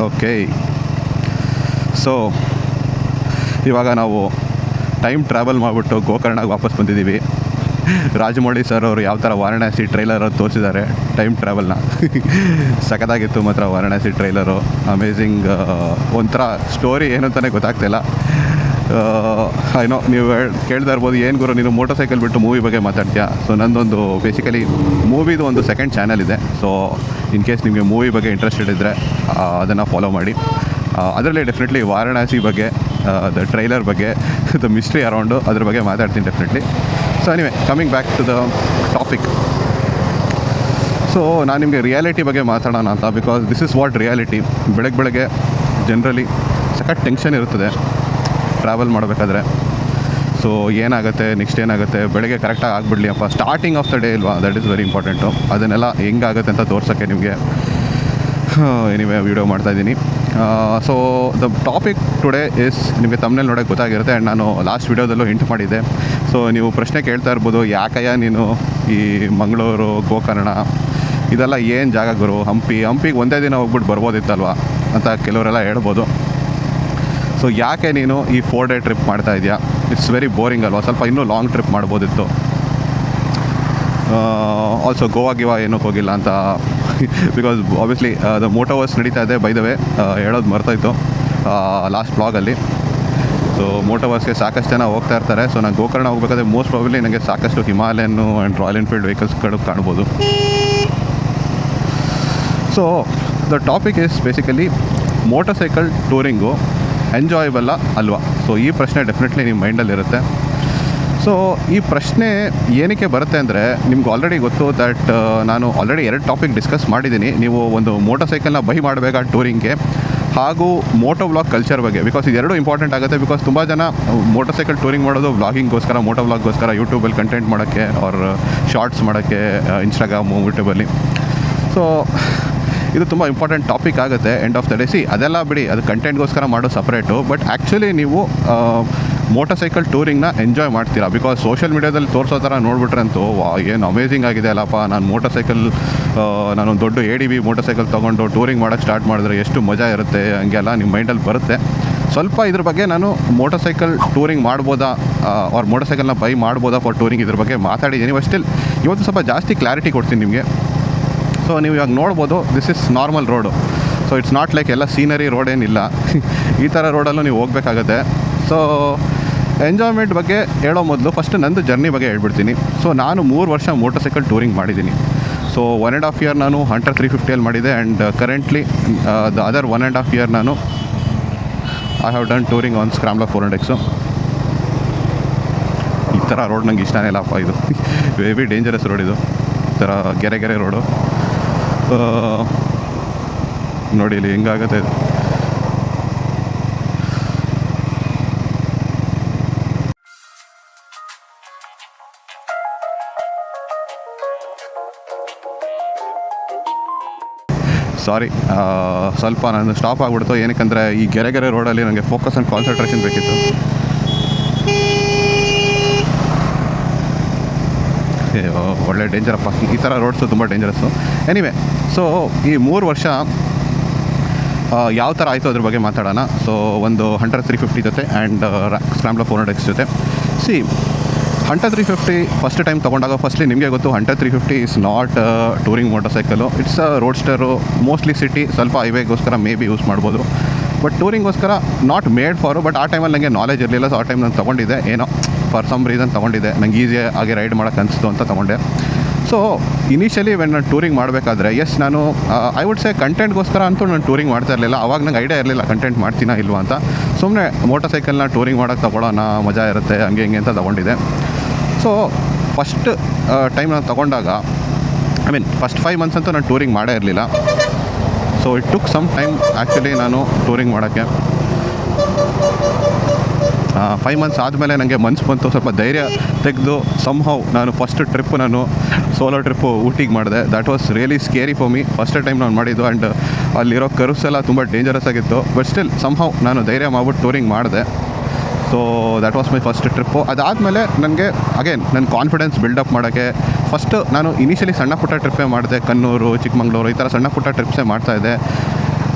Okay, so ಇವಾಗ ನಾವು time travel ಮಾಡಿಬಿಟ್ಟು ಗೋಕರ್ಣಗೆ ವಾಪಸ್ ಬಂದಿದ್ದೀವಿ. ರಾಜಮೌಳಿ ಸರ್ ಅವರು ಯಾವ ಥರ ವಾರಣಾಸಿ ಟ್ರೈಲರ್ ತೋರಿಸಿದ್ದಾರೆ ಟೈಮ್ ಟ್ರಾವೆಲ್ನ. ಸಖತ್ತಾಗಿತ್ತು ಮಾತ್ರ ವಾರಣಾಸಿ ಟ್ರೈಲರು. ಅಮೇಝಿಂಗ್. ಒಂಥರ ಸ್ಟೋರಿ ಏನು ಅಂತಲೇ ಗೊತ್ತಾಗ್ತಿಲ್ಲ. ಏನೋ ನೀವು ಕೇಳ್ತಾ ಇರ್ಬೋದು, ಏನು ಗುರು ನೀನು ಮೋಟರ್ ಸೈಕಲ್ ಬಿಟ್ಟು ಮೂವಿ ಬಗ್ಗೆ ಮಾತಾಡ್ತೀಯಾ. ಸೊ ನಂದೊಂದು ಬೇಸಿಕಲಿ ಮೂವಿದು ಒಂದು ಸೆಕೆಂಡ್ ಚಾನಲ್ ಇದೆ. ಸೊ ಇನ್ ಕೇಸ್ ನಿಮಗೆ ಮೂವಿ ಬಗ್ಗೆ ಇಂಟ್ರೆಸ್ಟೆಡ್ ಇದ್ದರೆ ಅದನ್ನು ಫಾಲೋ ಮಾಡಿ. ಅದರಲ್ಲಿ ಡೆಫಿನೆಟ್ಲಿ ವಾರಣಾಸಿ ಬಗ್ಗೆ, ದ ಟ್ರೈಲರ್ ಬಗ್ಗೆ, ದ ಮಿಸ್ಟ್ರಿ ಅರೌಂಡು ಅದ್ರ ಬಗ್ಗೆ ಮಾತಾಡ್ತೀನಿ definitely. So anyway, coming back to the topic. So ನಾನು ನಿಮಗೆ ರಿಯಾಲಿಟಿ ಬಗ್ಗೆ ಮಾತಾಡೋಣ ಅಂತ. Because this is what reality. ಬೆಳಗ್ಗೆ ಜನರಲಿ ಸಖತ್ ಟೆನ್ಷನ್ ಇರ್ತದೆ ಟ್ರಾವೆಲ್ ಮಾಡಬೇಕಾದ್ರೆ. ಸೊ ಏನಾಗುತ್ತೆ, ನೆಕ್ಸ್ಟ್ ಏನಾಗುತ್ತೆ, ಬೆಳಗ್ಗೆ ಕರೆಕ್ಟಾಗಿ ಆಗಿಬಿಡ್ಲಿ ಅಪ್ಪ, ಸ್ಟಾರ್ಟಿಂಗ್ ಆಫ್ ದ ಡೇ ಇಲ್ವಾ, ದಟ್ ಈಸ್ ವೆರಿ ಇಂಪಾರ್ಟೆಂಟು. ಅದನ್ನೆಲ್ಲ ಹೆಂಗಾಗುತ್ತೆ ಅಂತ ತೋರ್ಸೋಕ್ಕೆ ನಿಮಗೆ ಎನಿವೆ ವೀಡಿಯೋ ಮಾಡ್ತಾಯಿದ್ದೀನಿ. So the topic today is, ನಿಮಗೆ ತಮ್ಮನೇಲಿ ನೋಡೋಕ್ಕೆ ಗೊತ್ತಾಗಿರುತ್ತೆ. ಆ್ಯಂಡ್ ನಾನು ಲಾಸ್ಟ್ ವೀಡಿಯೋದಲ್ಲೂ ಹಿಂಟ್ ಮಾಡಿದ್ದೆ. ಸೊ ನೀವು ಪ್ರಶ್ನೆ ಕೇಳ್ತಾ ಇರ್ಬೋದು, ಯಾಕಯ್ಯ ನೀನು ಈ ಮಂಗಳೂರು, ಗೋಕರ್ಣ ಇದೆಲ್ಲ ಏನು ಜಾಗ ಗುರು, ಹಂಪಿಗೆ ಒಂದೇ ದಿನ ಹೋಗ್ಬಿಟ್ಟು ಬರ್ಬೋದಿತ್ತಲ್ವ ಅಂತ ಕೆಲವರೆಲ್ಲ ಹೇಳ್ಬೋದು. ಸೊ ಯಾಕೆ ನೀನು ಈ 4 ಡೇ ಟ್ರಿಪ್ ಮಾಡ್ತಾ ಇದೆಯಾ, ಇಟ್ಸ್ ವೆರಿ ಬೋರಿಂಗ್ ಅಲ್ವಾ, ಸ್ವಲ್ಪ ಇನ್ನೂ ಲಾಂಗ್ ಟ್ರಿಪ್ ಮಾಡ್ಬೋದಿತ್ತು. ಆಲ್ಸೋ ಗೋವಾ ಏನಕ್ಕೆ ಹೋಗಿಲ್ಲ ಅಂತ. ಬಿಕಾಸ್ ಆಬ್ವಿಯಸ್ಲಿ ದ ಮೋಟೋವರ್ಸ್ ನಡೀತಾ ಇದೆ. ಬೈ ದ ವೇ ಹೇಳೋದು ಮರ್ತೋಯ್ತು ಲಾಸ್ಟ್ ಬ್ಲಾಗಲ್ಲಿ. ಸೊ ಮೋಟೋವರ್ಸ್ಗೆ ಸಾಕಷ್ಟು ಜನ ಹೋಗ್ತಾ ಇರ್ತಾರೆ. ಸೊ ನಾನು ಗೋಕರ್ಣ ಹೋಗ್ಬೇಕಾದ್ರೆ ಮೋಸ್ಟ್ ಪ್ರಾಬಬ್ಲಿ ನನಗೆ ಸಾಕಷ್ಟು ಹಿಮಾಲಯನ್ ಆ್ಯಂಡ್ ರಾಯಲ್ ಎನ್ಫೀಲ್ಡ್ ವೆಹಿಕಲ್ಸ್ಗಳು ಕಾಣ್ಬೋದು. So the topic is basically motor cycle touring ಎಂಜಾಯಬಲ್ಲ ಅಲ್ವಾ. ಸೊ ಈ ಪ್ರಶ್ನೆ ಡೆಫಿನೆಟ್ಲಿ ನಿಮ್ಮ ಮೈಂಡಲ್ಲಿರುತ್ತೆ. ಸೊ ಈ ಪ್ರಶ್ನೆ ಏನಕ್ಕೆ ಬರುತ್ತೆ ಅಂದರೆ, ನಿಮ್ಗೆ ಆಲ್ರೆಡಿ ಗೊತ್ತು ದ್ಯಾಟ್ ನಾನು ಆಲ್ರೆಡಿ 2 ಟಾಪಿಕ್ ಡಿಸ್ಕಸ್ ಮಾಡಿದ್ದೀನಿ. ನೀವು ಒಂದು ಮೋಟರ್ ಸೈಕಲ್ನ ಬೈ ಮಾಡಬೇಕಾ ಟೂರಿಂಗ್ಗೆ, ಹಾಗೂ ಮೋಟೋ ವ್ಲಾಗ್ ಕಲ್ಚರ್ ಬಗ್ಗೆ. ಬಿಕಾಸ್ ಇದೆರಡು ಇಂಪಾರ್ಟೆಂಟ್ ಆಗುತ್ತೆ. ಬಿಕಾಸ್ ತುಂಬ ಜನ ಮೋಟರ್ ಸೈಕಲ್ ಟೂರಿಂಗ್ ಮಾಡೋದು ವ್ಲಾಗಿಂಗ್ಗೋಸ್ಕರ, ಮೋಟೋ ವ್ಲಾಗ್ಗೋಸ್ಕರ, ಯೂಟ್ಯೂಬಲ್ಲಿ ಕಂಟೆಂಟ್ ಮಾಡೋಕ್ಕೆ ಆರ್ ಶಾರ್ಟ್ಸ್ ಮಾಡೋಕ್ಕೆ, ಇನ್ಸ್ಟಾಗ್ರಾಮು, ಯೂಟ್ಯೂಬಲ್ಲಿ. ಸೊ ಇದು ತುಂಬ ಇಂಪಾರ್ಟೆಂಟ್ ಟಾಪಿಕ್ ಆಗುತ್ತೆ ಎಂಡ್ ಆಫ್ ದ ಡೇ. ಅದೆಲ್ಲ ಬಿಡಿ, ಅದು ಕಂಟೆಂಟ್ಗೋಸ್ಕರ ಮಾಡೋ ಸಪ್ರೇಟು. ಬಟ್ ಆ್ಯಕ್ಚುಲಿ ನೀವು ಮೋಟರ್ ಸೈಕಲ್ ಟೂರಿಂಗ್ನ ಎಂಜಾಯ್ ಮಾಡ್ತೀರಾ. ಬಿಕಾಸ್ ಸೋಷಿಯಲ್ ಮೀಡ್ಯಾದಲ್ಲಿ ತೋರಿಸೋ ಥರ ನೋಡ್ಬಿಟ್ರೆ ಅಂತೂ ಏನು ಅಮೇಝಿಂಗ್ ಆಗಿದೆ ಅಲ್ಲಪ್ಪ, ನಾನು ಮೋಟರ್ ಸೈಕಲ್, ನಾನೊಂದು ದೊಡ್ಡ ADV ಮೋಟರ್ ಸೈಕಲ್ ತೊಗೊಂಡು ಟೂರಿಂಗ್ ಮಾಡೋಕ್ಕೆ ಸ್ಟಾರ್ಟ್ ಮಾಡಿದ್ರೆ ಎಷ್ಟು ಮಜಾ ಇರುತ್ತೆ, ಹಂಗೆಲ್ಲ ನಿಮ್ಮ ಮೈಂಡಲ್ಲಿ ಬರುತ್ತೆ. ಸ್ವಲ್ಪ ಇದ್ರ ಬಗ್ಗೆ ನಾನು ಮೋಟರ್ ಸೈಕಲ್ ಟೂರಿಂಗ್ ಮಾಡ್ಬೋದಾ ಅವ್ರ ಮೋಟರ್ ಸೈಕಲ್ನ ಬೈ ಮಾಡ್ಬೋದಾ ಫಾರ್ ಟೂರಿಂಗ್, ಇದ್ರ ಬಗ್ಗೆ ಮಾತಾಡಿದ್ದೀನಿ. ಬಟ್ ಸ್ಟಿಲ್ ಇವತ್ತು ಸ್ವಲ್ಪ ಜಾಸ್ತಿ ಕ್ಲಾರಿಟಿ ಕೊಡ್ತೀನಿ ನಿಮಗೆ. ಸೊ ನೀವು ಇವಾಗ ನೋಡ್ಬೋದು, this is normal road. So it's not like ಎಲ್ಲ ಸೀನರಿ ರೋಡ್ ಏನಿಲ್ಲ. ಈ ಥರ ರೋಡಲ್ಲೂ ನೀವು ಹೋಗಬೇಕಾಗತ್ತೆ. ಸೊ ಎಂಜಾಯ್ಮೆಂಟ್ ಬಗ್ಗೆ ಹೇಳೋ ಮೊದಲು ಫಸ್ಟ್ ನಂದು ಜರ್ನಿ ಬಗ್ಗೆ ಹೇಳ್ಬಿಡ್ತೀನಿ. ಸೊ ನಾನು 3 ವರ್ಷ ಮೋಟರ್ ಸೈಕಲ್ ಟೂರಿಂಗ್ ಮಾಡಿದ್ದೀನಿ. ಸೊ 1.5 ಇಯರ್ ನಾನು ಹಂಟರ್ 350 ಮಾಡಿದೆ. And currently the other 1.5 year ನಾನು I have done touring on Scrambler 400X. ಈ ಥರ ರೋಡ್ ನಂಗೆ ಇಷ್ಟನೇ ಇಲ್ಲಪ್ಪ. ಇದು ವೆರಿ ಡೇಂಜರಸ್ ರೋಡ್. ಇದು ಈ ಥರ ಗೆರೆ ರೋಡು ನೋಡಿ ಇಲ್ಲಿ ಹೆಂಗಾಗುತ್ತೆ ಇದು. ಸಾರಿ, ಸ್ವಲ್ಪ ನಾನು ಸ್ಟಾಪ್ ಆಗಿಬಿಡ್ತು. ಏನಕ್ಕಂದರೆ ಈ ಗೆರೆ ರೋಡಲ್ಲಿ ನನಗೆ ಫೋಕಸ್ ಆ್ಯಂಡ್ ಕಾನ್ಸಂಟ್ರೇಷನ್ ಬೇಕಿತ್ತು. ಒಳ್ಳೆ ಡೇಂಜರಪ್ಪ, ಈ ಥರ ರೋಡ್ಸು ತುಂಬ ಡೇಂಜರಸ್ಸು. ಎನಿವೆ, ಸೊ ಈ 3 ವರ್ಷ ಯಾವ ಥರ ಆಯಿತು ಅದ್ರ ಬಗ್ಗೆ ಮಾತಾಡೋಣ. ಸೊ ಒಂದು ಹಂಟರ್ 350 ಜೊತೆ ಆ್ಯಂಡ್ ಸ್ಕ್ರಾಂಬ್ಲರ್ 400X ಜೊತೆ. ಹಂಟರ್ 350 ಫಸ್ಟ್ ಟೈಮ್ ತೊಗೊಂಡಾಗ, ಫಸ್ಟ್ಲಿ ನಿಮಗೆ ಗೊತ್ತು Hunter 350 is not touring motor cycle, it's roadster. Mostly city, ಸ್ವಲ್ಪ ಹೈವೇಗೋಸ್ಕರ ಮೇ ಬಿ ಯೂಸ್ ಮಾಡ್ಬೋದು. ಬಟ್ ಟೂರಿಂಗೋಸ್ಕರ ನಾಟ್ ಮೇಡ್ ಫಾರು. ಬಟ್ ಆ ಟೈಮಲ್ಲಿ ನನಗೆ ನಾಲೆಜ್ ಇರಲಿಲ್ಲ. ಸೊ ಆ ಟೈಮ್ ನಾನು ತೊಗೊಂಡಿದ್ದೆ, ಏನೋ ಫಾರ್ ಸಮ್ ರೀಸನ್ ತೊಗೊಂಡಿದ್ದೆ. ನಂಗೆ ಈಸಿಯಾಗಿ ರೈಡ್ ಮಾಡೋಕ್ಕೆ ಅನಿಸ್ತು ಅಂತ ತೊಗೊಂಡೆ. ಸೊ ಇನಿಷಿಯಲಿ ವೆನ್ ನಾನು ಟೂರಿಂಗ್ ಮಾಡಬೇಕಾದ್ರೆ, ಎಸ್ ನಾನು ಐ ವುಡ್ ಸೇ ಕಂಟೆಂಟ್ಗೋಸ್ಕರ ಅಂತೂ ನಾನು ಟೂರಿಂಗ್ ಮಾಡ್ತಾ ಇರಲಿಲ್ಲ. ಆವಾಗ ನಂಗೆ ಐಡಿಯಾ ಇರಲಿಲ್ಲ ಕಂಟೆಂಟ್ ಮಾಡ್ತೀನಾ ಇಲ್ವಾ ಅಂತ. ಸುಮ್ಮನೆ ಮೋಟರ್ ಸೈಕಲ್ನ ಟೂರಿಂಗ್ ಮಾಡೋಕ್ಕೆ ತೊಗೊಳ್ಳೋಣ, ಮಜಾ ಇರುತ್ತೆ ಹಂಗೆ ಹಿಂಗೆ ಅಂತ ತೊಗೊಂಡಿದ್ದೆ. ಸೊ ಫಸ್ಟ್ ಟೈಮ್ ನಾನು ತೊಗೊಂಡಾಗ, ಫಸ್ಟ್ 5 ಮಂತ್ಸ್ ಅಂತೂ ನಾನು ಟೂರಿಂಗ್ ಮಾಡೇ ಇರಲಿಲ್ಲ. So it took some time actually ನಾನು ಟೂರಿಂಗ್ ಮಾಡೋಕ್ಕೆ. 5 ಮಂತ್ಸ್ ಆದಮೇಲೆ ನನಗೆ ಮನ್ಸು ಬಂತು, ಸ್ವಲ್ಪ ಧೈರ್ಯ ತೆಗೆದು ಸಮ್ಹೌ ನಾನು ಫಸ್ಟ್ ಟ್ರಿಪ್ಪು, ನಾನು ಸೋಲೋ ಟ್ರಿಪ್ಪು ಊಟಿಗೆ ಮಾಡಿದೆ. That was really scary for me. First time ನಾನು ಮಾಡಿದ್ದು. ಆ್ಯಂಡ್ ಅಲ್ಲಿರೋ ಕರ್ವ್ಸ್ ಎಲ್ಲ ತುಂಬ ಡೇಂಜರಸ್ ಆಗಿತ್ತು. ಬಟ್ ಸ್ಟಿಲ್ ಸಮ್ಹೌ ನಾನು ಧೈರ್ಯ ಮಾಡ್ಬಿಟ್ಟು ಟೂರಿಂಗ್ ಮಾಡಿದೆ. So that was my first trip. ಅದಾದಮೇಲೆ ನನಗೆ ಅಗೇನ್ ನನ್ನ ಕಾನ್ಫಿಡೆನ್ಸ್ ಬಿಲ್ಡಪ್ ಮಾಡೋಕ್ಕೆ ಫಸ್ಟು ನಾನು ಇನಿಷಿಯಲಿ ಸಣ್ಣ ಪುಟ್ಟ ಟ್ರಿಪ್ಪೇ ಮಾಡಿದೆ. ಕಣ್ಣೂರು, ಚಿಕ್ಕಮಂಗ್ಳೂರು ಈ ಥರ ಸಣ್ಣ ಪುಟ್ಟ ಟ್ರಿಪ್ಸೇ ಮಾಡ್ತಾಯಿದ್ದೆ.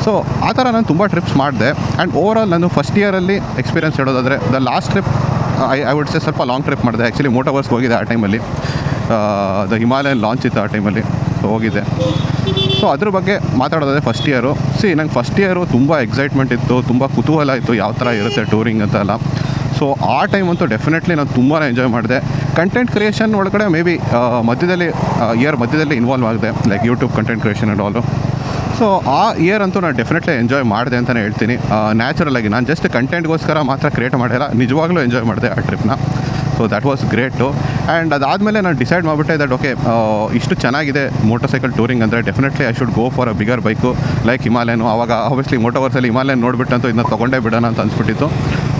ಸೊ ಆ ಥರ ನಾನು ತುಂಬ ಟ್ರಿಪ್ಸ್ ಮಾಡಿದೆ. ಆ್ಯಂಡ್ ಓವರಾಲ್ ನಾನು ಫಸ್ಟ್ ಇಯರಲ್ಲಿ ಎಕ್ಸ್ಪೀರಿಯನ್ಸ್ ಹೇಳೋದಾದರೆ the last trip I would ಸೇ ಸ್ವಲ್ಪ ಲಾಂಗ್ ಟ್ರಿಪ್ ಮಾಡಿದೆ. ಆ್ಯಕ್ಚುಲಿ ಮೋಟೋವರ್ಸ್ಗೆ ಹೋಗಿದೆ ಆ ಟೈಮಲ್ಲಿ. ದ ಹಿಮಾಲಯನ್ ಲಾಂಚ್ ಇತ್ತು ಆ ಟೈಮಲ್ಲಿ, ಸೊ ಹೋಗಿದ್ದೆ. ಸೊ ಅದ್ರ ಬಗ್ಗೆ ಮಾತಾಡೋದಾದರೆ ಫಸ್ಟ್ ಇಯರು ನಂಗೆ ಫಸ್ಟ್ ಇಯರು ತುಂಬ ಎಕ್ಸೈಟ್ಮೆಂಟ್ ಇತ್ತು, ತುಂಬ ಕುತೂಹಲ ಇತ್ತು ಯಾವ ಥರ ಇರುತ್ತೆ ಟೂರಿಂಗ್ ಅಂತೆಲ್ಲ. ಸೊ ಆ ಟೈಮ್ ಅಂತೂ ಡೆಫಿನೆಟ್ಲಿ ನಾನು ತುಂಬಾ ಎಂಜಾಯ್ ಮಾಡಿದೆ. ಕಂಟೆಂಟ್ ಕ್ರಿಯೇಷನ್ ಒಳಗಡೆ ಮೇ ಬಿ ಮಧ್ಯದಲ್ಲಿ ಇನ್ವಾಲ್ವ್ ಆಗಿದೆ, like YouTube content creation and all. So ಆ ಇಯರ್ ಅಂತೂ ನಾನು ಡೆಫಿನೆಟ್ಲಿ ಎಂಜಾಯ್ ಮಾಡಿದೆ ಅಂತಲೇ ಹೇಳ್ತೀನಿ. ನ್ಯಾಚುರಲಾಗಿ ನಾನು ಜಸ್ಟ್ ಕಂಟೆಂಟ್ಗೋಸ್ಕರ ಮಾತ್ರ ಕ್ರಿಯೇಟ್ ಮಾಡಿಲ್ಲ, ನಿಜವಾಗ್ಲೂ ಎಂಜಾಯ್ ಮಾಡಿದೆ ಆ ಟ್ರಿಪ್ನ. So that was great. And ಅದಾದಮೇಲೆ ನಾನು ಡಿಸೈಡ್ ಮಾಡಿಬಿಟ್ಟೆ ದಟ್ ಓಕೆ, ಇಷ್ಟು ಚೆನ್ನಾಗಿದೆ ಮೋಟರ್ಸೈಕಲ್ ಟೂರಿಂಗ್ ಅಂದರೆ definitely I should go for a bigger bike like Himalayan. ಆವಾಗ ಆಬ್ವಿಯಸ್ಲಿ ಮೋಟೋವರ್ಸಲ್ಲಿ ಹಿಮಾಲಯನ್ ನೋಡಿಬಿಟ್ಟಂತೂ ಇದನ್ನ ತೊಗೊಂಡೇ ಬಿಡೋಣ ಅಂತ ಅನಿಸ್ಬಿಟ್ಟಿತ್ತು.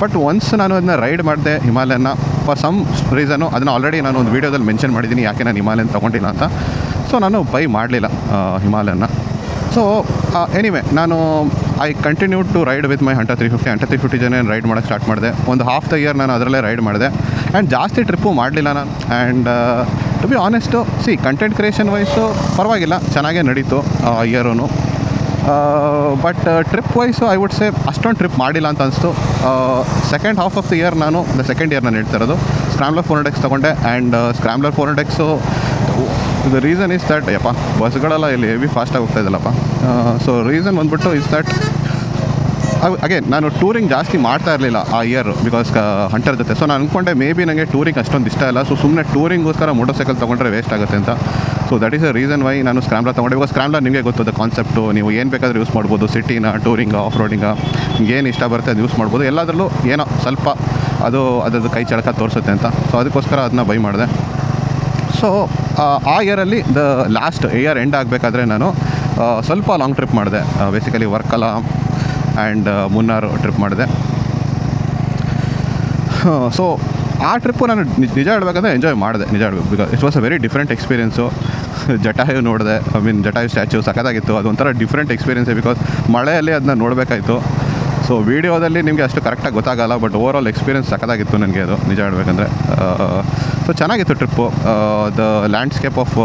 ಬಟ್ ಒನ್ಸ್ ನಾನು ಅದನ್ನ ರೈಡ್ ಮಾಡಿದೆ ಹಿಮಾಲಯನ್ನ, ಫಾರ್ ಸಮ್ ರೀಸನು ಅದನ್ನು ಆಲ್ರೆಡಿ ನಾನು ಒಂದು ವೀಡಿಯೋದಲ್ಲಿ ಮೆನ್ಷನ್ ಮಾಡಿದ್ದೀನಿ ಯಾಕೆ ನಾನು ಹಿಮಾಲಯನ್ ತೊಗೊಂಡಿಲ್ಲ ಅಂತ. ಸೊ ನಾನು ಬೈ ಮಾಡಲಿಲ್ಲ ಹಿಮಾಲಯನ್ನ. ಸೊ ಎನಿವೆ ನಾನು I continue to ride with my hunter 350 ಜನ ರೈಡ್ ಮಾಡೋಕ್ಕೆ ಸ್ಟಾರ್ಟ್ ಮಾಡಿದೆ. ಒಂದು ಹಾಫ್ ದ ಇಯರ್ ನಾನು ಅದರಲ್ಲೇ ರೈಡ್ ಮಾಡಿದೆ. ಆ್ಯಂಡ್ ಜಾಸ್ತಿ ಟ್ರಿಪ್ಪು ಮಾಡಲಿಲ್ಲ ನಾನು. And to be honest content creation wise ಪರವಾಗಿಲ್ಲ, ಚೆನ್ನಾಗೇ ನಡೀತು ಇಯರೂ. But trip wise I would say ಅಷ್ಟೊಂದು ಟ್ರಿಪ್ ಮಾಡಿಲ್ಲ ಅಂತ ಅನಿಸ್ತು. Second half of the year second year ನಾನು ಹೇಳ್ತಾ ಇರೋದು ಸ್ಕ್ರಾಮ್ಲರ್ 400X ತೊಗೊಂಡೆ. ಆ್ಯಂಡ್ ಸ್ಕ್ರಾಮ್ಲರ್ 400Xು ದ ರೀಸನ್ ಇಸ್ ದಟ್ ಬಸ್ಗಳೆಲ್ಲ ಇಲ್ಲಿ ಹೆವಿ ಫಾಸ್ಟಾಗಿ ಹೋಗ್ತಾ ಇದ್ದಲ್ಲಪ್ಪ. ಸೊ ರೀಸನ್ ಬಂದ್ಬಿಟ್ಟು ಇಸ್ ದಟ್ ಅಗೇನ್ ನಾನು ಟೂರಿಂಗ್ ಜಾಸ್ತಿ ಮಾಡ್ತಾ ಇರಲಿಲ್ಲ ಆ ಇಯರ್ ಬಿಕಾಸ್ ಹಂಟರ್ ಜೊತೆ. ಸೊ ನಾನು ಅಂದ್ಕೊಂಡೆ ಮೇ ಬಿ ನನಗೆ ಟೂರಿಂಗ್ ಅಷ್ಟೊಂದು ಇಷ್ಟ ಇಲ್ಲ, ಸೊ ಸುಮ್ಮನೆ ಟೂರಿಂಗೋಸ್ಕರ ಮೋಟರ್ ಸೈಕಲ್ ತೊಗೊಂಡ್ರೆ ವೇಸ್ಟ್ ಆಗುತ್ತೆ ಅಂತ. So that is the reason Y ನಾನು ಸ್ಕ್ರಾಮ್ಲರ್ ತೊಗೊಂಡೆ. ಬಿಕಾಸ್ ಸ್ಕ್ರಾಮ್ಲರ್ ನಿಮಗೆ ಗೊತ್ತದ ಕಾನ್ಸೆಪ್ಟು, ನೀವು ಏನು ಬೇಕಾದರೂ ಯೂಸ್ ಮಾಡ್ಬೋದು, ಸಿಟಿನ ಟೂರಿಂಗ ಆಫ್ ರೋಡಿಂಗ ನಿಮ್ಗೆ ಏನು ಇಷ್ಟ ಬರುತ್ತೆ ಅದು ಯೂಸ್ ಮಾಡ್ಬೋದು. ಎಲ್ಲದರಲ್ಲೂ ಏನೋ ಸ್ವಲ್ಪ ಅದರದ್ದು ಕೈ ಚಳಕ ತೋರಿಸುತ್ತೆ ಅಂತ. ಸೊ ಅದಕ್ಕೋಸ್ಕರ ಅದನ್ನ ಬೈ ಮಾಡಿದೆ. ಸೊ ಆ ಇಯರಲ್ಲಿ ಲಾಸ್ಟ್ ಇಯರ್ ಎಂಡ್ ಆಗಬೇಕಾದ್ರೆ ನಾನು ಸ್ವಲ್ಪ ಲಾಂಗ್ ಟ್ರಿಪ್ ಮಾಡಿದೆ. Basically Varkala and Munnar trip ಮಾಡಿದೆ. ಸೊ ಆ ಟ್ರಿಪ್ಪು ನಾನು ನಿಜ ಹೇಳಬೇಕಂದ್ರೆ ಎಂಜಾಯ್ ಮಾಡಿದೆ, ನಿಜ ಹೇಳಬೇಕು. Because it was a very different experience. Jatayu ನೋಡಿದೆ, ಜಟಾಯು ಸ್ಟ್ಯಾಚ್ಯೂ ಸಖತ್ತಾಗಿತ್ತು. ಅದೊಂಥರ ಡಿಫ್ರೆಂಟ್ ಎಕ್ಸ್ಪೀರಿಯೆನ್ಸೇ ಬಿಕಾಸ್ ಮಳೆಯಲ್ಲಿ ಅದನ್ನ ನೋಡಬೇಕಾಯಿತು. ಸೊ ವೀಡಿಯೋದಲ್ಲಿ ನಿಮಗೆ ಅಷ್ಟು ಕರೆಕ್ಟಾಗಿ ಗೊತ್ತಾಗಲ್ಲ, ಬಟ್ ಓವರ್ ಆಲ್ ಎಕ್ಸ್ಪೀರಿಯೆನ್ಸ್ ಸಖತ್ತಾಗಿತ್ತು ನನಗೆ ಅದು, ನಿಜ ಹೇಳಬೇಕಂದ್ರೆ. ಸೊ ಚೆನ್ನಾಗಿತ್ತು trip. The landscape of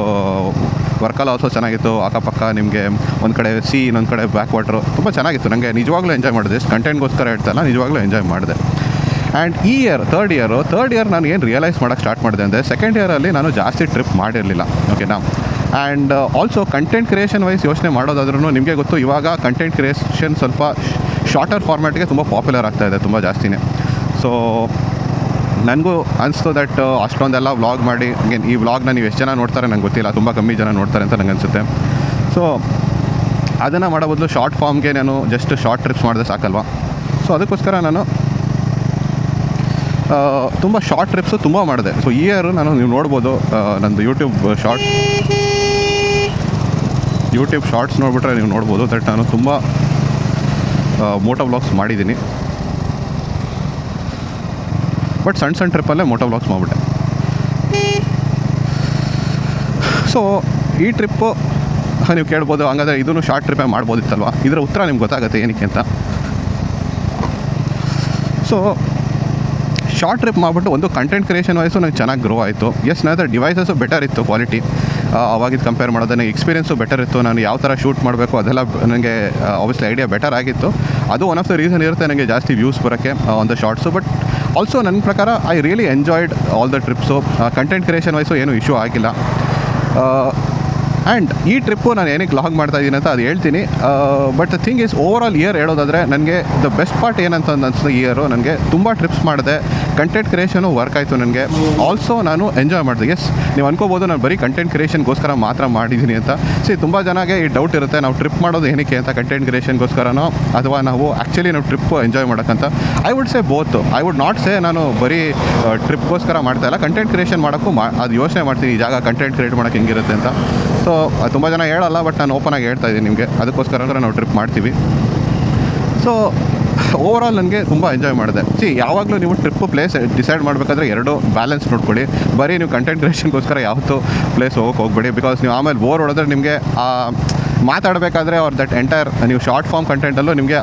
Varkala also ಚೆನ್ನಾಗಿತ್ತು. ಅಕ್ಕಪಕ್ಕ ನಿಮಗೆ ಒಂದು ಕಡೆ ಇನ್ನೊಂದು ಕಡೆ ಬ್ಯಾಕ್ ವಾಟ್ರು, ತುಂಬ ಚೆನ್ನಾಗಿತ್ತು. ನನಗೆ ನಿಜವಾಗ್ಲೂ ಎಂಜಾಯ್ ಮಾಡಿದೆ. ಎಷ್ಟು ಕಂಟೆಂಟ್ಗೋಸ್ಕರ ಹೇಳ್ತಾಯಿಲ್ಲ, ನಿಜವಾಗ್ಲೂ ಎಂಜಾಯ್ ಮಾಡಿದೆ. ಆ್ಯಂಡ್ ಈ ಇಯರ್ ಥರ್ಡ್ ಇಯರ್ ನಾನು ಏನು ರಿಯಲೈಸ್ ಮಾಡೋಕ್ಕೆ ಸ್ಟಾರ್ಟ್ ಮಾಡಿದೆ ಅಂದರೆ ಸೆಕೆಂಡ್ ಇಯರಲ್ಲಿ ನಾನು ಜಾಸ್ತಿ ಟ್ರಿಪ್ ಮಾಡಿರಲಿಲ್ಲ, ಓಕೆನಾ. And also content creation wise ಯೋಚನೆ ಮಾಡೋದಾದ್ರೂ ನಿಮಗೆ ಗೊತ್ತು, ಇವಾಗ ಕಂಟೆಂಟ್ ಕ್ರಿಯೇಷನ್ ಸ್ವಲ್ಪ ಶಾರ್ಟರ್ ಫಾರ್ಮ್ಯಾಟ್ಗೆ ತುಂಬ ಪಾಪ್ಯುಲರ್ ಆಗ್ತಾಯಿದೆ, ತುಂಬ ಜಾಸ್ತಿನೇ. ಸೊ ನನಗೂ ಅನಿಸ್ತು ದಟ್ ಅಷ್ಟೊಂದೆಲ್ಲ ವ್ಲಾಗ್ ಮಾಡಿ ಈ ವ್ಲಾಗ್ನ ನೀವು ಎಷ್ಟು ಜನ ನೋಡ್ತಾರೆ ನಂಗೆ ಗೊತ್ತಿಲ್ಲ, ತುಂಬ ಕಮ್ಮಿ ಜನ ನೋಡ್ತಾರೆ ಅಂತ ನಂಗೆ ಅನಿಸುತ್ತೆ. ಸೊ ಅದನ್ನು ಮಾಡೋ ಬದಲು ಶಾರ್ಟ್ ಫಾರ್ಮ್ಗೆ ನಾನು ಜಸ್ಟ್ ಶಾರ್ಟ್ ಟ್ರಿಪ್ಸ್ ಮಾಡಿದೆ ಸಾಕಲ್ವಾ. ಸೊ ಅದಕ್ಕೋಸ್ಕರ ನಾನು ತುಂಬ ಶಾರ್ಟ್ ಟ್ರಿಪ್ಸು ತುಂಬ ಮಾಡಿದೆ. ಸೊ ಈ ಇಯರು ನೀವು ನೋಡ್ಬೋದು ನಂದು ಯೂಟ್ಯೂಬ್ ಶಾರ್ಟ್ಸ್ ನೋಡಿಬಿಟ್ರೆ ನೀವು ನೋಡ್ಬೋದು ದಟ್ ನಾನು ತುಂಬ ಮೋಟೋ ವ್ಲಾಗ್ಸ್ ಮಾಡಿದ್ದೀನಿ. ಬಟ್ ಸಣ್ಣ ಟ್ರಿಪ್ಪಲ್ಲೇ ಮೋಟೋ ವ್ಲಾಗ್ಸ್ ಮಾಡಿಬಿಟ್ಟೆ. ಸೊ ಈ ಟ್ರಿಪ್ಪು ನೀವು ಕೇಳ್ಬೋದು, ಹಂಗಾದ್ರೆ ಇದನ್ನು ಶಾರ್ಟ್ ಟ್ರಿಪ್ಪೇ ಮಾಡ್ಬೋದಿತ್ತಲ್ವ. ಇದರ ಉತ್ತರ ನಿಮ್ಗೆ ಗೊತ್ತಾಗುತ್ತೆ ಏನಕ್ಕೆ ಅಂತ. ಸೊ ಶಾರ್ಟ್ ಟ್ರಿಪ್ ಮಾಡಿಬಿಟ್ಟು ಒಂದು ಕಂಟೆಂಟ್ ಕ್ರಿಯೇಷನ್ ವೈಸು ನನಗೆ ಚೆನ್ನಾಗಿ ಗ್ರೋ ಆಯಿತು. ಎಸ್, ನನ್ನ ಡಿವೈಸಸ್ಸು ಬೆಟರ್ ಇತ್ತು ಕ್ವಾಲಿಟಿ, ಅವಾಗಿದ್ದು ಕಂಪೇರ್ ಮಾಡೋದು ನನಗೆ ಎಕ್ಸ್ಪೀರಿಯೆನ್ಸು ಬೆಟರ್ ಇತ್ತು. ನಾನು ಯಾವ ಥರ ಶೂಟ್ ಮಾಡಬೇಕು ಅದೆಲ್ಲ ನನಗೆ ಆಬ್ವಿಯಸ್ಲಿ ಐಡಿಯಾ ಬೆಟರ್ ಆಗಿತ್ತು. ಅದು ಒನ್ ಆಫ್ ದ ರೀಸನ್ ಇರುತ್ತೆ ನನಗೆ ಜಾಸ್ತಿ ವ್ಯೂಸ್ ಬರೋಕ್ಕೆ on the shorts. But also ನನ್ನ ಪ್ರಕಾರ I really enjoyed all the trips. Content creation wise ಏನೂ ಇಶ್ಯೂ ಆಗಿಲ್ಲ. ಆ್ಯಂಡ್ ಈ ಟ್ರಿಪ್ಪು ನಾನು ಏನಕ್ಕೆ ಲಾಗ್ ಮಾಡ್ತಾಯಿದ್ದೀನಿ ಅಂತ ಅದು ಹೇಳ್ತೀನಿ. But the thing is over all year ಹೇಳೋದಾದರೆ ನನಗೆ ದ ಬೆಸ್ಟ್ ಪಾರ್ಟ್ ಏನಂತ ಅನಿಸ್ತು ಈ ಇಯರು, ನನಗೆ ತುಂಬ ಟ್ರಿಪ್ಸ್ ಮಾಡಿದೆ, ಕಂಟೆಂಟ್ ಕ್ರಿಯೇಷನು ವರ್ಕ್ ಆಯಿತು ನನಗೆ. ಆಲ್ಸೋ ನಾನು ಎಂಜಾಯ್ ಮಾಡಿದೆ. ಎಸ್, ನೀವು ಅನ್ಕೋಬೋದು ನಾನು ಬರೀ ಕಂಟೆಂಟ್ ಕ್ರಿಯೇಷನ್ಗೋಸ್ಕರ ಮಾತ್ರ ಮಾಡಿದ್ದೀನಿ ಅಂತ. ತುಂಬ ಜನಗೆ ಈ ಡೌಟ್ ಇರುತ್ತೆ, ನಾವು ಟ್ರಿಪ್ ಮಾಡೋದು ಏನಕ್ಕೆ ಅಂತ, ಕಂಟೆಂಟ್ ಕ್ರಿಯೇಷನ್ಗೋಸ್ಕರನೋ ಅಥವಾ ನಾವು ಆ್ಯಕ್ಚುಲಿ ನಾವು ಟ್ರಿಪ್ಪು ಎಂಜಾಯ್ ಮಾಡೋಕ್ಕಂತ. I would say both. I would not say ನಾನು ಬರೀ ಟ್ರಿಪ್ಗೋಸ್ಕರ ಮಾಡ್ತಾಯಿಲ್ಲ, ಕಂಟೆಂಟ್ ಕ್ರಿಯೇಷನ್ ಮಾಡೋಕ್ಕೂ ಅದು ಯೋಚನೆ ಮಾಡ್ತೀನಿ, ಈ ಜಾಗ ಕಂಟೆಂಟ್ ಕ್ರಿಯೇಟ್ ಮಾಡೋಕ್ಕೆ ಹೆಂಗಿರುತ್ತೆ ಅಂತ. ಸೊ ತುಂಬ ಜನ ಹೇಳಲ್ಲ, ಬಟ್ ನಾನು ಓಪನಾಗಿ ಹೇಳ್ತಾ ಇದ್ದೀನಿ ನಿಮಗೆ, ಅದಕ್ಕೋಸ್ಕರ ನಾವು ಟ್ರಿಪ್ ಮಾಡ್ತೀವಿ. ಸೊ ಓವರ್ ಆಲ್ ನನಗೆ ತುಂಬ ಎಂಜಾಯ್ ಮಾಡಿದೆ. ಯಾವಾಗಲೂ ನೀವು ಟ್ರಿಪ್ಪು ಪ್ಲೇಸ್ ಡಿಸೈಡ್ ಮಾಡಬೇಕಾದ್ರೆ ಎರಡು ಬ್ಯಾಲೆನ್ಸ್ ನೋಡ್ಕೊಳ್ಳಿ. ಬರೀ ನೀವು ಕಂಟೆಂಟ್ ಕ್ರಿಯೇಷನ್ಗೋಸ್ಕರ ಯಾವತ್ತೂ ಪ್ಲೇಸ್ ಹೋಗಬೇಡಿ. ಬಿಕಾಸ್ ನೀವು ಆಮೇಲೆ ಬೋರ್ ಹೊಡೆದ್ರೆ ನಿಮಗೆ ಮಾತಾಡಬೇಕಾದ್ರೆ ಅವ್ರ ದಟ್ ಎಂಟೈರ್ ನೀವು ಶಾರ್ಟ್ ಫಾರ್ಮ್ ಕಂಟೆಂಟಲ್ಲೂ ನಿಮಗೆ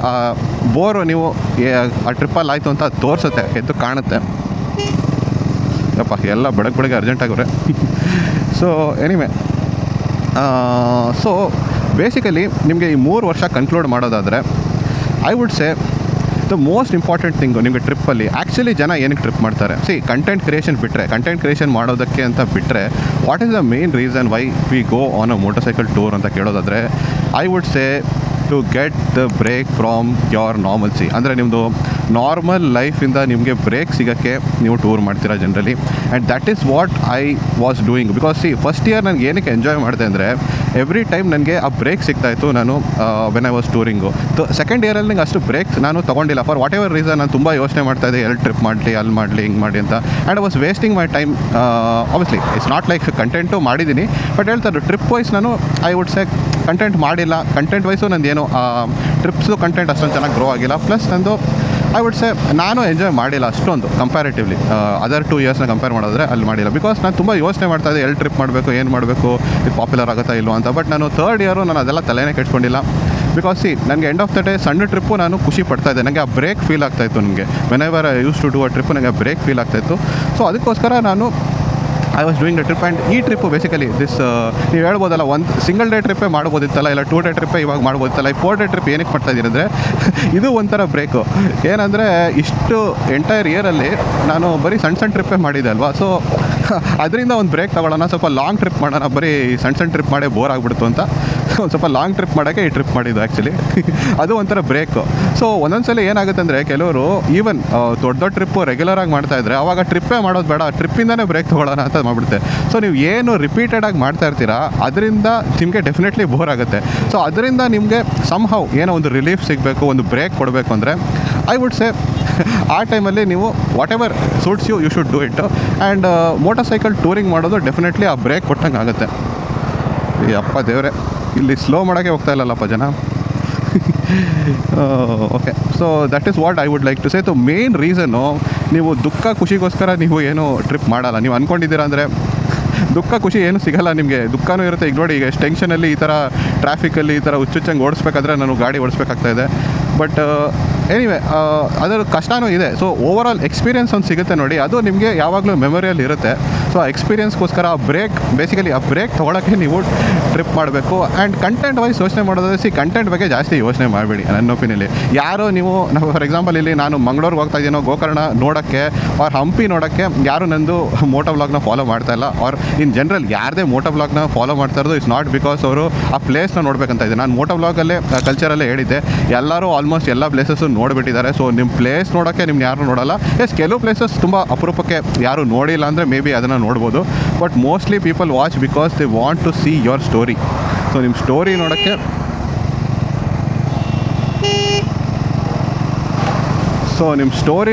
ಬೋರು ನೀವು ಆ ಟ್ರಿಪ್ಪಲ್ಲಿ ಆಯಿತು ಅಂತ ತೋರಿಸುತ್ತೆ, ಎದ್ದು ಕಾಣುತ್ತೆ. ಯಪ್ಪ ಎಲ್ಲ ಬೆಳಗ್ಗೆ ಅರ್ಜೆಂಟಾಗಿವ್ರೆ. ಸೊ ಎನಿವೆ, ಸೊ ಬೇಸಿಕಲಿ ನಿಮಗೆ ಈ 3 ವರ್ಷ ಕನ್ಕ್ಲೂಡ್ ಮಾಡೋದಾದರೆ I would say the most important thing ನಿಮಗೆ ಟ್ರಿಪ್ಪಲ್ಲಿ ಆ್ಯಕ್ಚುಲಿ ಜನ ಏನಕ್ಕೆ ಟ್ರಿಪ್ ಮಾಡ್ತಾರೆ. ಕಂಟೆಂಟ್ ಕ್ರಿಯೇಷನ್ ಮಾಡೋದಕ್ಕೆ ಅಂತ ಬಿಟ್ಟರೆ what is the main reason why we go on a motor cycle tour ಅಂತ ಕೇಳೋದಾದರೆ I would say to get the break from your normalcy. ಅಂದರೆ ನಿಮ್ಮದು ನಾರ್ಮಲ್ ಲೈಫಿಂದ ನಿಮಗೆ ಬ್ರೇಕ್ ಸಿಗೋಕ್ಕೆ ನೀವು ಟೂರ್ ಮಾಡ್ತೀರಾ generally. And that is what I was doing. Because first year ನನಗೆ ಏನಕ್ಕೆ ಎಂಜಾಯ್ ಮಾಡಿದೆ ಅಂದರೆ ಎವ್ರಿ ಟೈಮ್ ನನಗೆ ಆ ಬ್ರೇಕ್ ಸಿಗ್ತಾಯಿತ್ತು ನಾನು when I was touring. Second ಇಯರಲ್ಲಿ ನಂಗೆ ಅಷ್ಟು ಬ್ರೇಕ್ ನಾನು ತೊಗೊಂಡಿಲ್ಲ ಫಾರ್ ವಾಟ್ ಎವರ್ ರೀಸನ್. ನಾನು ತುಂಬ ಯೋಚನೆ ಮಾಡ್ತಾಯಿದ್ದೆ ಎಲ್ಲಿ ಟ್ರಿಪ್ ಮಾಡಲಿ ಅಲ್ಲಿ ಮಾಡಲಿ ಹಿಂಗೆ ಮಾಡಿ ಅಂತ. And I was wasting my time. Obviously it's not like content ಮಾಡಿದ್ದೀನಿ, ಬಟ್ ಹೇಳ್ತಾರೆ ಟ್ರಿಪ್ ವೈಸ್ ನಾನು ಐ ವುಡ್ ಸೇ ಕಂಟೆಂಟ್ ಮಾಡಿಲ್ಲ. ಕಂಟೆಂಟ್ ವೈಸು ನಂದೇನು ಟ್ರಿಪ್ಸು ಕಂಟೆಂಟ್ ಅಷ್ಟೊಂದು ಚೆನ್ನಾಗಿ ಗ್ರೋ ಆಗಿಲ್ಲ. ಪ್ಲಸ್ ನಂದು ಐ ವುಡ್ ಸೇ ನಾನು ಎಂಜಾಯ್ ಮಾಡಿಲ್ಲ ಅಷ್ಟೊಂದು ಕಂಪ್ಯಾರಿಟಿವ್ಲಿ ಅದರ್ 2 ಇಯರ್ಸ್ನ ಕಂಪೇರ್ ಮಾಡಿದ್ರೆ ಅಲ್ಲಿ ಮಾಡಿಲ್ಲ. ಬಿಕಾಸ್ ನಾನು ತುಂಬ ಯೋಚನೆ ಮಾಡ್ತಾಯಿದ್ದೆ ಎಲ್ಲಿ ಟ್ರಿಪ್ ಮಾಡಬೇಕು, ಏನು ಮಾಡಬೇಕು, ಇದು ಪಾಪ್ಯುಲರ್ ಆಗುತ್ತಾ ಇಲ್ವೋ ಅಂತ. ಬಟ್ ನಾನು ಥರ್ಡ್ ಇಯರು ನಾನು ಅದೆಲ್ಲ ತಲೆನೇ ಕೆಡ್ಸ್ಕೊಂಡಿಲ್ಲ. ಬಿಕಾಸ್ ನನಗೆ ಎಂಡ್ ಆಫ್ ದ ಡೇ ಸಣ್ಣ ಟ್ರಿಪ್ಪು ನಾನು ಖುಷಿ ಪಡ್ತಾಯಿದ್ದೆ. ನನಗೆ ಆ ಬ್ರೇಕ್ ಫೀಲ್ ಆಗ್ತಾಯಿತ್ತು. ನನಗೆ whenever I use to do a trip ನನಗೆ ಆ ಬ್ರೇಕ್ ಫೀಲ್ ಆಗ್ತಾಯಿತ್ತು. ಸೊ ಅದಕ್ಕೋಸ್ಕರ ನಾನು I was doing the trip. And ಈ ಟ್ರಿಪ್ಪು ಬೇಸಿಕಲಿ ನೀವು ಹೇಳ್ಬೋದಲ್ಲ, ಒಂದು ಸಿಂಗಲ್ ಡೇ ಟ್ರಿಪ್ಪೇ ಮಾಡ್ಬೋದಿತ್ತಲ್ಲ, ಇಲ್ಲ 2 ಡೇ ಟ್ರಿಪ್ಪೇ ಇವಾಗ ಮಾಡ್ಬೋದಿತ್ತಲ್ಲ. ಈ 4 ಡೇ ಟ್ರಿಪ್ ಏನಕ್ಕೆ ಮಾಡ್ತಾಯಿದ್ದೀನಿ ಅಂದರೆ ಇದು ಒಂಥರ ಬ್ರೇಕು. ಏನಂದರೆ ಇಷ್ಟು ಎಂಟೈರ್ ಇಯರಲ್ಲಿ ನಾನು ಬರೀ ಸಣ್ಣ ಟ್ರಿಪ್ಪೇ ಮಾಡಿದೆ ಅಲ್ವಾ. ಸೊ ಅದರಿಂದ ಒಂದು ಬ್ರೇಕ್ ತೊಗೊಳ್ಳೋಣ, ಸ್ವಲ್ಪ ಲಾಂಗ್ ಟ್ರಿಪ್ ಮಾಡೋಣ. ಬರೀ ಸಣ್ಣ ಟ್ರಿಪ್ ಮಾಡೇ ಬೋರ್ ಆಗಿಬಿಡ್ತು ಅಂತ ಒಂದು ಸ್ವಲ್ಪ ಲಾಂಗ್ ಟ್ರಿಪ್ ಮಾಡೋಕ್ಕೆ ಈ ಟ್ರಿಪ್ ಮಾಡಿದ್ದು ಆ್ಯಕ್ಚುಲಿ. ಅದು ಒಂಥರ ಬ್ರೇಕು. ಸೊ ಒಂದೊಂದು ಸಲ ಏನಾಗುತ್ತೆ ಅಂದರೆ ಕೆಲವರು ಈವನ್ ದೊಡ್ಡ ಟ್ರಿಪ್ಪು ರೆಗ್ಯುಲರಾಗಿ ಮಾಡ್ತಾಯಿದ್ರೆ ಆವಾಗ ಟ್ರಿಪ್ಪೇ ಮಾಡೋದು ಬೇಡ, ಟ್ರಿಪ್ಪಿಂದನೇ ಬ್ರೇಕ್ ತೊಗೊಳ್ಳೋಣ ಅಂತ ಮಾಡಿಬಿಡುತ್ತೆ. ಸೊ ನೀವು ಏನು ರಿಪೀಟೆಡಾಗಿ ಮಾಡ್ತಾ ಇರ್ತೀರಾ ಅದರಿಂದ ನಿಮಗೆ ಡೆಫಿನೆಟ್ಲಿ ಬೋರ್ ಆಗುತ್ತೆ. ಸೊ ಅದರಿಂದ ನಿಮಗೆ ಸಮ್ಹೌ ಏನೋ ಒಂದು ರಿಲೀಫ್ ಸಿಗಬೇಕು, ಒಂದು ಬ್ರೇಕ್ ಕೊಡಬೇಕು ಅಂದರೆ ಐ ವುಡ್ ಸೇ ಆ ಟೈಮಲ್ಲಿ ನೀವು whatever suits you should do it. And motor cycle touring ಮಾಡೋದು ಡೆಫಿನೆಟ್ಲಿ ಆ ಬ್ರೇಕ್ ಕೊಟ್ಟಂಗೆ ಆಗುತ್ತೆ. ಅಪ್ಪ ದೇವರೇ, ಇಲ್ಲಿ ಸ್ಲೋ ಮಾಡೋಕ್ಕೆ ಹೋಗ್ತಾ ಇಲ್ಲಲ್ಲಪ್ಪ ಜನ. Okay, so that is what I would like to say. Main reason ನೀವು ದುಃಖ ಖುಷಿಗೋಸ್ಕರ ನೀವು ಏನು ಟ್ರಿಪ್ ಮಾಡಲ್ಲ. ನೀವು ಅಂದ್ಕೊಂಡಿದ್ದೀರಾ ಅಂದರೆ ದುಃಖ ಖುಷಿ ಏನು ಸಿಗಲ್ಲ ನಿಮಗೆ. ದುಃಖನೂ ಇರುತ್ತೆ. ಈಗ ನೋಡಿ, ಈಗ ಎಷ್ಟು ಟೆನ್ಷನಲ್ಲಿ ಈ ಥರ ಟ್ರಾಫಿಕಲ್ಲಿ ಈ ಥರ ಹುಚ್ಚುಚ್ಚಂಗೆ ಓಡಿಸ್ಬೇಕಾದ್ರೆ ನಾನು ಗಾಡಿ ಓಡಿಸ್ಬೇಕಾಗ್ತಾಯಿದೆ. ಬಟ್ ಎನಿವೆ ಅದರ ಕಷ್ಟನೂ ಇದೆ. ಸೊ ಓವರಾಲ್ ಎಕ್ಸ್ಪೀರಿಯೆನ್ಸ್ ಒಂದು ಸಿಗುತ್ತೆ ನೋಡಿ, ಅದು ನಿಮಗೆ ಯಾವಾಗಲೂ ಮೆಮೊರಿಯಲ್ಲಿ ಇರುತ್ತೆ. ಸೊ ಆ ಎಕ್ಸ್ಪೀರಿಯೆನ್ಸ್ಗೋಸ್ಕರ ಆ ಬ್ರೇಕ್ ಬೇಸಿಕಲಿ ಆ ಬ್ರೇಕ್ ತೊಗೊಳಕ್ಕೆ ನೀವು ಟ್ರಿಪ್ ಮಾಡಬೇಕು. ಆ್ಯಂಡ್ ಕಂಟೆಂಟ್ ವೈಸ್ ಯೋಚನೆ ಮಾಡೋದ್ರೆ ಕಂಟೆಂಟ್ ಬಗ್ಗೆ ಜಾಸ್ತಿ ಯೋಚನೆ ಮಾಡಬೇಡಿ ನನ್ನ ಒಪಿನಿಯಲ್ಲಿ. ಯಾರೋ ನಾವು ಫಾರ್ ಎಕ್ಸಾಂಪಲ್ ಇಲ್ಲಿ ನಾನು ಮಂಗಳೂರಿಗೆ ಹೋಗ್ತಾ ಇದ್ದೀನೋ ಗೋಕರ್ಣ ನೋಡೋಕ್ಕೆ ಆರ್ ಹಂಪಿ ನೋಡೋಕ್ಕೆ ಯಾರು ನಂದು ಮೋಟೋ ವ್ಲಾಗ್ನ ಫಾಲೋ ಮಾಡ್ತಾಯಿಲ್ಲ. ಆರ್ ಇನ್ ಜನರಲ್ ಯಾರದೇ ಮೋಟೋ ವ್ಲಾಗ್ನ ಫಾಲೋ ಮಾಡ್ತಾ ಇರೋದು ಇಟ್ಸ್ ನಾಟ್ ಬಿಕಾಸ್ ಅವರು ಆ ಪ್ಲೇಸ್ನ ನೋಡಬೇಕಂತ ಇದೆ. ನಾನು ಮೋಟೋ ವ್ಲಾಗಲ್ಲೇ ಕಲ್ಚರಲ್ಲೇ ಹೇಳಿದ್ದೆ, ಎಲ್ಲರೂ ಆಲ್ಮೋಸ್ಟ್ ಎಲ್ಲ ಪ್ಲೇಸಸ್ಸು ನೋಡಿಬಿಟ್ಟಿದ್ದಾರೆ. ಸೊ ನಿಮ್ಮ ಪ್ಲೇಸ್ ನೋಡೋಕ್ಕೆ ನಿಮ್ಗೆ ಯಾರು ನೋಡೋಲ್ಲ. ಕೆಲವು ಪ್ಲೇಸಸ್ ತುಂಬ ಅಪರೂಪಕ್ಕೆ ಯಾರು ನೋಡಿಲ್ಲ ಅಂದರೆ ಮೇ ಬಿ ಅದನ್ನು ನೋಡ್ಬೋದು. But mostly people watch because they want to see your story. So ನಿಮ್ಮ ಸ್ಟೋರಿ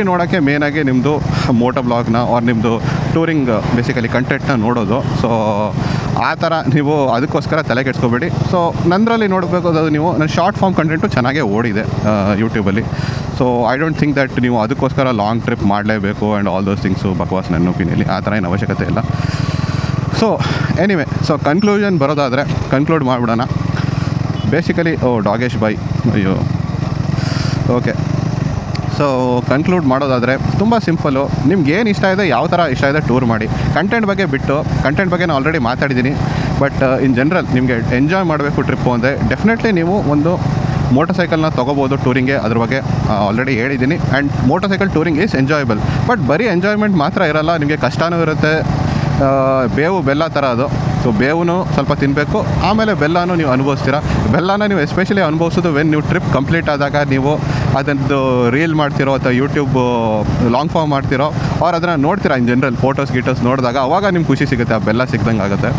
ನೋಡೋಕ್ಕೆ ಮೇನಾಗಿ ನಿಮ್ಮದು ಮೋಟೋ ಬ್ಲಾಗ್ನ ಆರ್ ನಿಮ್ಮದು ಟೂರಿಂಗ್ ಬೇಸಿಕಲಿ ಕಂಟೆಂಟ್ನ ನೋಡೋದು. ಸೊ ಆ ಥರ ನೀವು ಅದಕ್ಕೋಸ್ಕರ ತಲೆ ಕೆಡ್ಸ್ಕೊಬೇಡಿ. ಸೊ ನಂದರಲ್ಲಿ ನೋಡಬೇಕು ಅದು ನೀವು ನನ್ನ ಶಾರ್ಟ್ ಫಾರ್ಮ್ ಕಂಟೆಂಟು ಚೆನ್ನಾಗೇ ಓಡಿದೆ ಯೂಟ್ಯೂಬಲ್ಲಿ. So I don't think that ನೀವು ಅದಕ್ಕೋಸ್ಕರ ಲಾಂಗ್ ಟ್ರಿಪ್ ಮಾಡಲೇಬೇಕು ಆ್ಯಂಡ್ ಆಲ್ ದೋಸ್ ಥಿಂಗ್ಸು ಬಕ್ವಾಸ್ ನನ್ನ ಒಪಿನಿಯಲ್ಲಿ. ಆ ಥರ ಏನು ಅವಶ್ಯಕತೆ ಇಲ್ಲ. ಸೊ ಎನಿವೆ, ಸೊ ಕನ್ಕ್ಲೂಷನ್ ಬರೋದಾದರೆ ಕನ್ಕ್ಲೂಡ್ ಮಾಡಿಬಿಡೋಣ. ಬೇಸಿಕಲಿ ಡಾಗೇಶ್ ಬಾಯ್ ಅಯ್ಯೋ ಓಕೆ. ಸೊ ಕನ್ಕ್ಲೂಡ್ ಮಾಡೋದಾದರೆ ತುಂಬ ಸಿಂಪಲ್ಲು. ನಿಮ್ಗೆ ಏನು ಇಷ್ಟ ಇದೆ, ಯಾವ ಥರ ಇಷ್ಟ ಇದೆ ಟೂರ್ ಮಾಡಿ. ಕಂಟೆಂಟ್ ಬಗ್ಗೆ ಬಿಟ್ಟು, ಕಂಟೆಂಟ್ ಬಗ್ಗೆ ನಾನು ಆಲ್ರೆಡಿ ಮಾತಾಡಿದ್ದೀನಿ. ಬಟ್ ಇನ್ ಜನರಲ್ ನಿಮಗೆ ಎಂಜಾಯ್ ಮಾಡಬೇಕು ಟ್ರಿಪ್ಪು ಅಂದರೆ ಡೆಫಿನೆಟ್ಲಿ ನೀವು ಒಂದು ಮೋಟರ್ ಸೈಕಲ್ನ ತೊಗೋಬೋದು ಟೂರಿಂಗ್ಗೆ. ಅದ್ರ ಬಗ್ಗೆ ಆಲ್ರೆಡಿ ಹೇಳಿದ್ದೀನಿ. And motor cycle touring is enjoyable. But ಬರೀ ಎಂಜಾಯ್ಮೆಂಟ್ ಮಾತ್ರ ಇರಲ್ಲ, ನಿಮಗೆ ಕಷ್ಟನೂ ಇರುತ್ತೆ. ಬೇವು ಬೆಲ್ಲ ಥರ ಅದು. ಸೊ ಬೇವು ಸ್ವಲ್ಪ ತಿನ್ನಬೇಕು, ಆಮೇಲೆ ಬೆಲ್ಲನೂ ನೀವು ಅನುಭವಿಸ್ತೀರ. ಬೆಲ್ಲನ ನೀವು ಎಸ್ಪೆಷಲಿ ಅನುಭವಿಸೋದು ವೆನ್ ನೀವು ಟ್ರಿಪ್ ಕಂಪ್ಲೀಟ್ ಆದಾಗ ನೀವು ಅದನ್ನು ರೀಲ್ ಮಾಡ್ತಿರೋ ಅಥವಾ ಯೂಟ್ಯೂಬ್ ಲಾಂಗ್ ಫಾರ್ಮ್ ಮಾಡ್ತಿರೋ ಅವ್ರು ಅದನ್ನು ನೋಡ್ತೀರಾ ಇನ್ ಜನರಲ್ ಫೋಟೋಸ್ ನೋಡಿದಾಗ ಅವಾಗ ನಿಮ್ಗೆ ಖುಷಿ ಸಿಗುತ್ತೆ, ಆ ಬೆಲ್ಲ ಸಿಗ್ದಂಗೆ ಆಗುತ್ತೆ.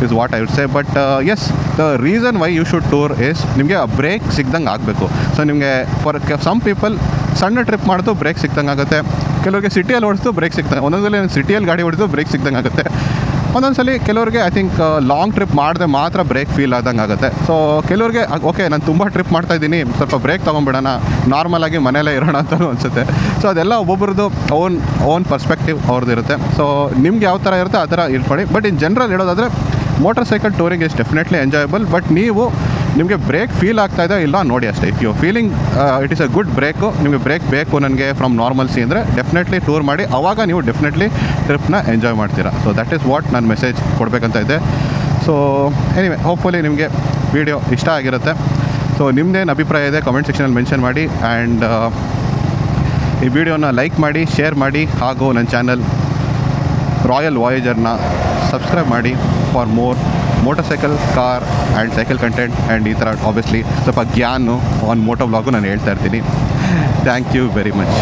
Is what I would say. But yes, the reason why you should tour is ನಿಮಗೆ ಆ ಬ್ರೇಕ್ ಸಿಗ್ದಂಗೆ ಆಗಬೇಕು. ಸೊ ನಿಮಗೆ ಫಾರ್ ಸಮ್ ಪೀಪಲ್ ಸಣ್ಣ ಟ್ರಿಪ್ ಮಾಡೋದು ಬ್ರೇಕ್ ಸಿಗ್ದಂಗೆ ಆಗುತ್ತೆ. ಕೆಲವರಿಗೆ ಸಿಟಿಯಲ್ಲಿ ಓಡಿಸ್ತು ಬ್ರೇಕ್ ಸಿಗ್ತಂಗೆ, ಒಂದೊಂದ್ಸಲಿ ಸಿಟಿಯಲ್ಲಿ ಗಾಡಿ ಹೊಡೆದು ಬ್ರೇಕ್ ಸಿಗ್ದಂಗೆ ಆಗುತ್ತೆ. ಒಂದೊಂದ್ಸಲಿ ಕೆಲವರಿಗೆ ಐ ಥಿಂಕ್ ಲಾಂಗ್ ಟ್ರಿಪ್ ಮಾಡಿದೆ ಮಾತ್ರ ಬ್ರೇಕ್ ಫೀಲ್ ಆದಂಗೆ ಆಗುತ್ತೆ. ಸೊ ಕೆಲವರಿಗೆ ಓಕೆ ನಾನು ತುಂಬ ಟ್ರಿಪ್ ಮಾಡ್ತಾಯಿದ್ದೀನಿ, ಸ್ವಲ್ಪ ಬ್ರೇಕ್ ತೊಗೊಂಬಿಡೋಣ, ನಾರ್ಮಲಾಗಿ ಮನೇಲೇ ಇರೋಣ ಅಂತಲೂ ಅನಿಸುತ್ತೆ. ಸೊ ಅದೆಲ್ಲ ಒಬ್ಬೊಬ್ರದ್ದು ಓನ್ ಪರ್ಸ್ಪೆಕ್ಟಿವ್ ಅವ್ರದ್ದು ಇರುತ್ತೆ. ಸೊ ನಿಮ್ಗೆ ಯಾವ ಥರ ಇರುತ್ತೆ ಆ ಥರ ಇಟ್ಕೊಳ್ಳಿ. ಬಟ್ ಇನ್ ಜನರಲ್ ಹೇಳೋದಾದರೆ motor cycle touring is definitely enjoyable. But ನೀವು ನಿಮಗೆ ಬ್ರೇಕ್ ಫೀಲ್ ಆಗ್ತಾಯಿದೆ ಇಲ್ಲ ನೋಡಿ ಅಷ್ಟೇ. If you feeling it is a good break, ನಿಮಗೆ ಬ್ರೇಕ್ ಬೇಕು ನನಗೆ ಫ್ರಮ್ ನಾರ್ಮಲ್ಸಿ ಅಂದರೆ ಡೆಫಿನೆಟ್ಲಿ ಟೂರ್ ಮಾಡಿ, ಆವಾಗ ನೀವು ಡೆಫಿನೆಟ್ಲಿ ಟ್ರಿಪ್ನ ಎಂಜಾಯ್ ಮಾಡ್ತೀರಾ. ಸೊ ದಟ್ ಈಸ್ ವಾಟ್ ನಾನು ಮೆಸೇಜ್ ಕೊಡಬೇಕಂತ ಇದೆ. ಸೊ ಎನಿವೆ ಹೋಪ್ಫುಲಿ ನಿಮಗೆ ವಿಡಿಯೋ ಇಷ್ಟ ಆಗಿರುತ್ತೆ. ಸೊ ನಿಮ್ಮದೇನು ಅಭಿಪ್ರಾಯ ಇದೆ ಕಮೆಂಟ್ ಸೆಕ್ಷನಲ್ಲಿ ಮೆನ್ಷನ್ ಮಾಡಿ. ಆ್ಯಂಡ್ ಈ ವಿಡಿಯೋನ ಲೈಕ್ ಮಾಡಿ, ಶೇರ್ ಮಾಡಿ, ಹಾಗೂ ನನ್ನ ಚಾನಲ್ ರಾಯಲ್ ವಾಯೇಜರ್ನ ಸಬ್ಸ್ಕ್ರೈಬ್ ಮಾಡಿ for more motor cycle, car and cycle content. And ಈ ಥರ ಆಬ್ವಿಯಸ್ಲಿ ಸ್ವಲ್ಪ ಜ್ಞಾನ ಆನ್ ಮೋಟೋ ವ್ಲಾಗು ನಾನು ಹೇಳ್ತಾ ಇರ್ತೀನಿ. Thank you very much.